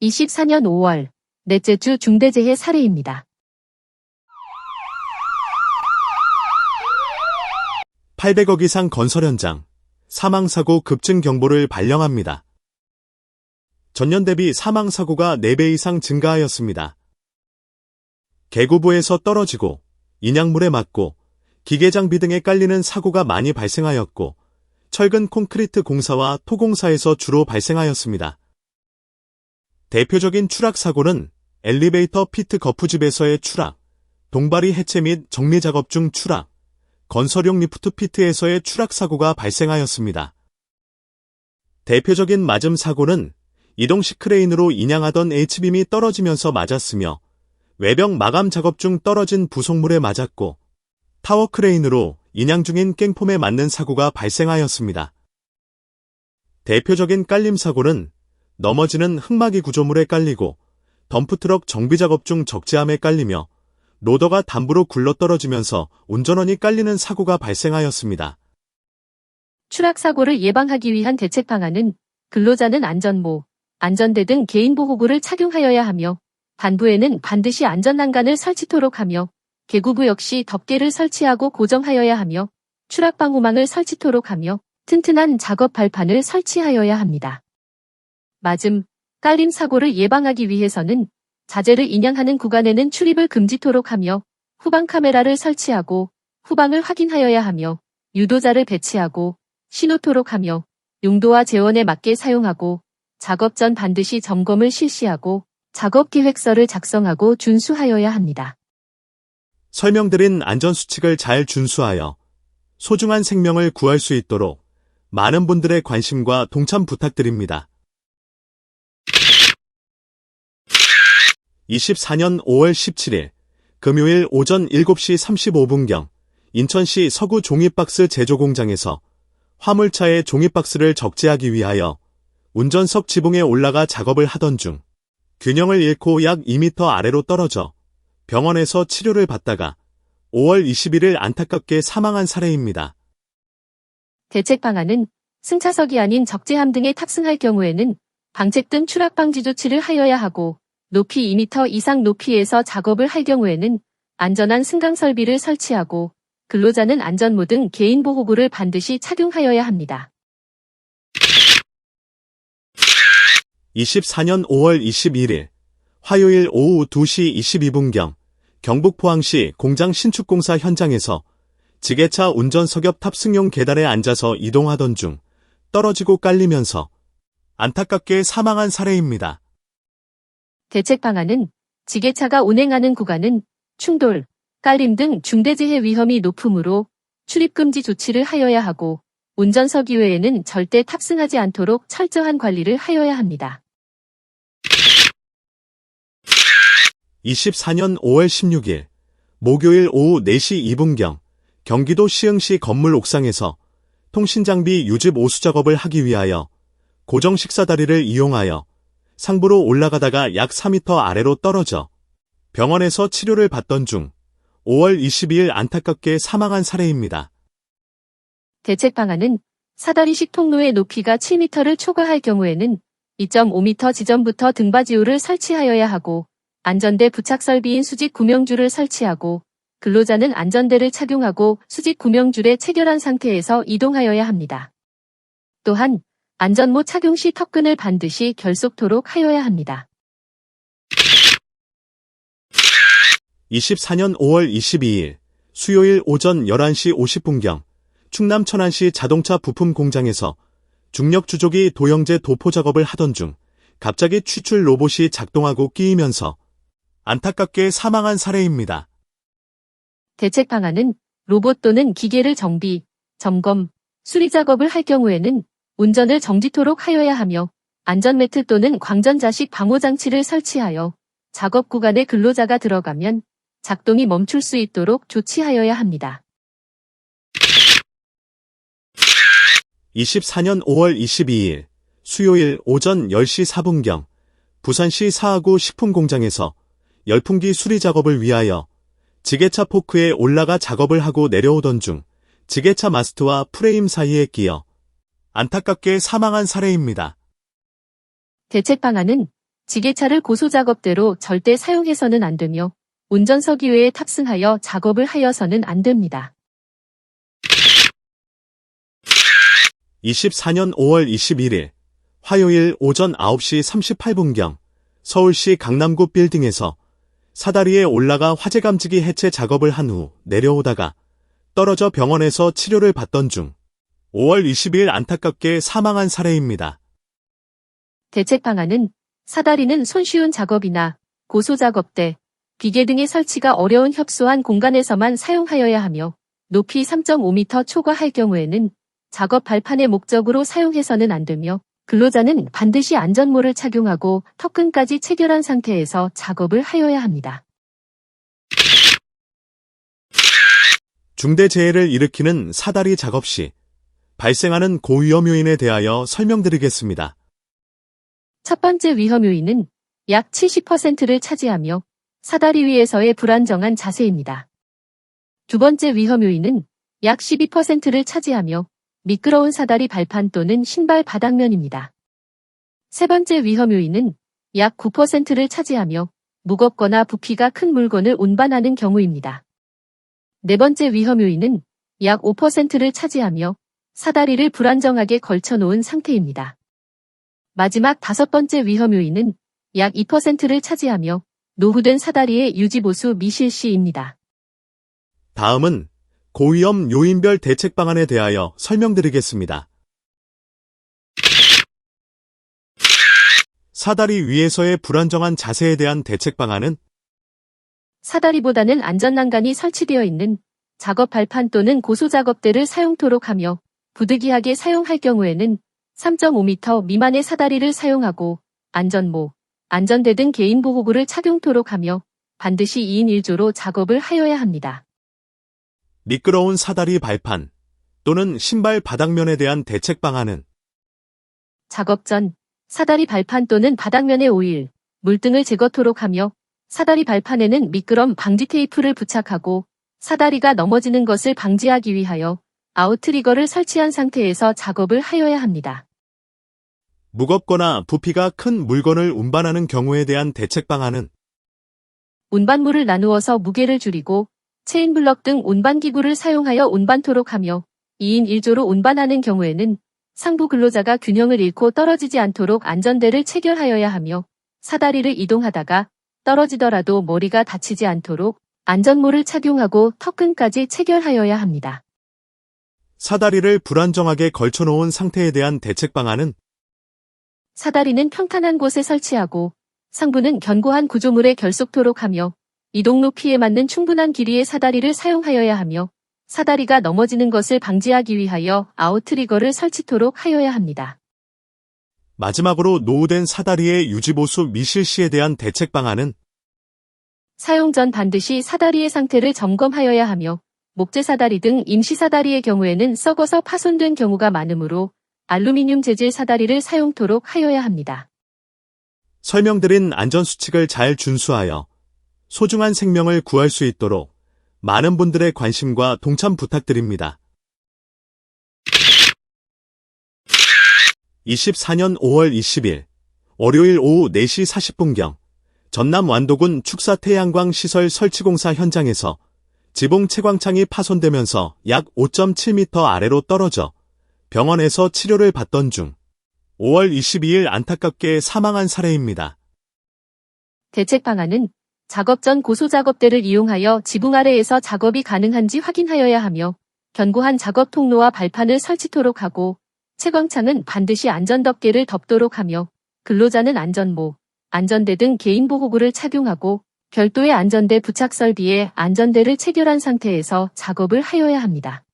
24년 5월 넷째 주 중대재해 사례입니다. 800억 이상 건설 현장, 사망사고 급증 경보를 발령합니다. 전년 대비 사망사고가 4배 이상 증가하였습니다. 계구부에서 떨어지고 인양물에 맞고 기계장비 등에 깔리는 사고가 많이 발생하였고 철근 콘크리트 공사와 토공사에서 주로 발생하였습니다. 대표적인 추락사고는 엘리베이터 피트 거푸집에서의 추락, 동바리 해체 및 정리 작업 중 추락, 건설용 리프트 피트에서의 추락사고가 발생하였습니다. 대표적인 맞음 사고는 이동식 크레인으로 인양하던 H빔이 떨어지면서 맞았으며 외벽 마감 작업 중 떨어진 부속물에 맞았고 타워 크레인으로 인양 중인 깽폼에 맞는 사고가 발생하였습니다. 대표적인 깔림 사고는 넘어지는 흙막이 구조물에 깔리고 덤프트럭 정비작업 중 적재함에 깔리며 로더가 담부로 굴러떨어지면서 운전원이 깔리는 사고가 발생하였습니다. 추락사고를 예방하기 위한 대책 방안은 근로자는 안전모, 안전대 등 개인보호구를 착용하여야 하며 반부에는 반드시 안전난간을 설치토록 하며 계구부 역시 덮개를 설치하고 고정하여야 하며 추락방호망을 설치토록 하며 튼튼한 작업 발판을 설치하여야 합니다. 맞음, 깔림 사고를 예방하기 위해서는 자재를 인양하는 구간에는 출입을 금지토록 하며 후방 카메라를 설치하고 후방을 확인하여야 하며 유도자를 배치하고 신호토록 하며 용도와 재원에 맞게 사용하고 작업 전 반드시 점검을 실시하고 작업 계획서를 작성하고 준수하여야 합니다. 설명드린 안전수칙을 잘 준수하여 소중한 생명을 구할 수 있도록 많은 분들의 관심과 동참 부탁드립니다. 24년 5월 17일 금요일 오전 7시 35분경 인천시 서구 종이박스 제조공장에서 화물차의 종이박스를 적재하기 위하여 운전석 지붕에 올라가 작업을 하던 중 균형을 잃고 약 2m 아래로 떨어져 병원에서 치료를 받다가 5월 21일 안타깝게 사망한 사례입니다. 대책 방안은 승차석이 아닌 적재함 등에 탑승할 경우에는 방책 등 추락 방지 조치를 하여야 하고 높이 2m 이상 높이에서 작업을 할 경우에는 안전한 승강 설비를 설치하고 근로자는 안전모 등 개인보호구를 반드시 착용하여야 합니다. 24년 5월 21일 화요일 오후 2시 22분경 경북 포항시 공장 신축공사 현장에서 지게차 운전석 옆 탑승용 계단에 앉아서 이동하던 중 떨어지고 깔리면서 안타깝게 사망한 사례입니다. 대책 방안은 지게차가 운행하는 구간은 충돌, 깔림 등 중대재해 위험이 높으므로 출입금지 조치를 하여야 하고 운전석 이외에는 절대 탑승하지 않도록 철저한 관리를 하여야 합니다. 24년 5월 16일 목요일 오후 4시 2분경 경기도 시흥시 건물 옥상에서 통신장비 유집 오수 작업을 하기 위하여 고정 식사다리를 이용하여 상부로 올라가다가 약 4m 아래로 떨어져 병원에서 치료를 받던 중 5월 22일 안타깝게 사망한 사례입니다. 대책 방안은 사다리식 통로의 높이가 7m를 초과할 경우에는 2.5m 지점부터 등받이호를 설치하여야 하고 안전대 부착 설비인 수직 구명줄을 설치하고 근로자는 안전대를 착용하고 수직 구명줄에 체결한 상태에서 이동하여야 합니다. 또한 안전모 착용 시 턱끈을 반드시 결속토록 하여야 합니다. 24년 5월 22일 수요일 오전 11시 50분경 충남 천안시 자동차 부품 공장에서 중력 주조기 도형제 도포 작업을 하던 중 갑자기 취출 로봇이 작동하고 끼이면서 안타깝게 사망한 사례입니다. 대책 방안은 로봇 또는 기계를 정비, 점검, 수리 작업을 할 경우에는 운전을 정지토록 하여야 하며 안전매트 또는 광전자식 방호장치를 설치하여 작업 구간에 근로자가 들어가면 작동이 멈출 수 있도록 조치하여야 합니다. 24년 5월 22일 수요일 오전 10시 4분경 부산시 사하구 식품공장에서 열풍기 수리 작업을 위하여 지게차 포크에 올라가 작업을 하고 내려오던 중 지게차 마스트와 프레임 사이에 끼어 안타깝게 사망한 사례입니다. 대책 방안은 지게차를 고소작업대로 절대 사용해서는 안 되며 운전석 이외에 탑승하여 작업을 하여서는 안 됩니다. 24년 5월 21일 화요일 오전 9시 38분경 서울시 강남구 빌딩에서 사다리에 올라가 화재 감지기 해체 작업을 한 후 내려오다가 떨어져 병원에서 치료를 받던 중 5월 22일 안타깝게 사망한 사례입니다. 대책 방안은 사다리는 손쉬운 작업이나 고소작업대, 비계 등의 설치가 어려운 협소한 공간에서만 사용하여야 하며 높이 3.5m 초과할 경우에는 작업 발판의 목적으로 사용해서는 안 되며 근로자는 반드시 안전모를 착용하고 턱끈까지 체결한 상태에서 작업을 하여야 합니다. 중대재해를 일으키는 사다리 작업 시 발생하는 고위험 요인에 대하여 설명드리겠습니다. 첫 번째 위험 요인은 약 70%를 차지하며 사다리 위에서의 불안정한 자세입니다. 두 번째 위험 요인은 약 12%를 차지하며 미끄러운 사다리 발판 또는 신발 바닥면입니다. 세 번째 위험 요인은 약 9%를 차지하며 무겁거나 부피가 큰 물건을 운반하는 경우입니다. 네 번째 위험 요인은 약 5%를 차지하며 사다리를 불안정하게 걸쳐놓은 상태입니다. 마지막 다섯 번째 위험 요인은 약 2%를 차지하며 노후된 사다리의 유지보수 미실시입니다. 다음은 고위험 요인별 대책 방안에 대하여 설명드리겠습니다. 사다리 위에서의 불안정한 자세에 대한 대책 방안은 사다리보다는 안전난간이 설치되어 있는 작업 발판 또는 고소작업대를 사용토록 하며 부득이하게 사용할 경우에는 3.5m 미만의 사다리를 사용하고 안전모, 안전대 등 개인보호구를 착용토록 하며 반드시 2인 1조로 작업을 하여야 합니다. 미끄러운 사다리 발판 또는 신발 바닥면에 대한 대책 방안은 작업 전 사다리 발판 또는 바닥면에 오일, 물 등을 제거토록 하며 사다리 발판에는 미끄럼 방지 테이프를 부착하고 사다리가 넘어지는 것을 방지하기 위하여 아웃트리거를 설치한 상태에서 작업을 하여야 합니다. 무겁거나 부피가 큰 물건을 운반하는 경우에 대한 대책 방안은 운반물을 나누어서 무게를 줄이고 체인블럭 등 운반기구를 사용하여 운반토록 하며 2인 1조로 운반하는 경우에는 상부 근로자가 균형을 잃고 떨어지지 않도록 안전대를 체결하여야 하며 사다리를 이동하다가 떨어지더라도 머리가 다치지 않도록 안전모를 착용하고 턱끈까지 체결하여야 합니다. 사다리를 불안정하게 걸쳐놓은 상태에 대한 대책 방안은 사다리는 평탄한 곳에 설치하고 상부는 견고한 구조물에 결속토록 하며 이동 높이에 맞는 충분한 길이의 사다리를 사용하여야 하며 사다리가 넘어지는 것을 방지하기 위하여 아웃트리거를 설치토록 하여야 합니다. 마지막으로 노후된 사다리의 유지보수 미실시에 대한 대책 방안은 사용 전 반드시 사다리의 상태를 점검하여야 하며 목재 사다리 등 임시 사다리의 경우에는 썩어서 파손된 경우가 많으므로 알루미늄 재질 사다리를 사용토록 하여야 합니다. 설명드린 안전수칙을 잘 준수하여 소중한 생명을 구할 수 있도록 많은 분들의 관심과 동참 부탁드립니다. 24년 5월 20일 월요일 오후 4시 40분경 전남 완도군 축사 태양광 시설 설치공사 현장에서 지붕 채광창이 파손되면서 약 5.7m 아래로 떨어져 병원에서 치료를 받던 중 5월 22일 안타깝게 사망한 사례입니다. 대책 방안은 작업 전 고소작업대를 이용하여 지붕 아래에서 작업이 가능한지 확인하여야 하며 견고한 작업 통로와 발판을 설치토록 하고 채광창은 반드시 안전덮개를 덮도록 하며 근로자는 안전모, 안전대 등 개인보호구를 착용하고 별도의 안전대 부착 설비에 안전대를 체결한 상태에서 작업을 하여야 합니다.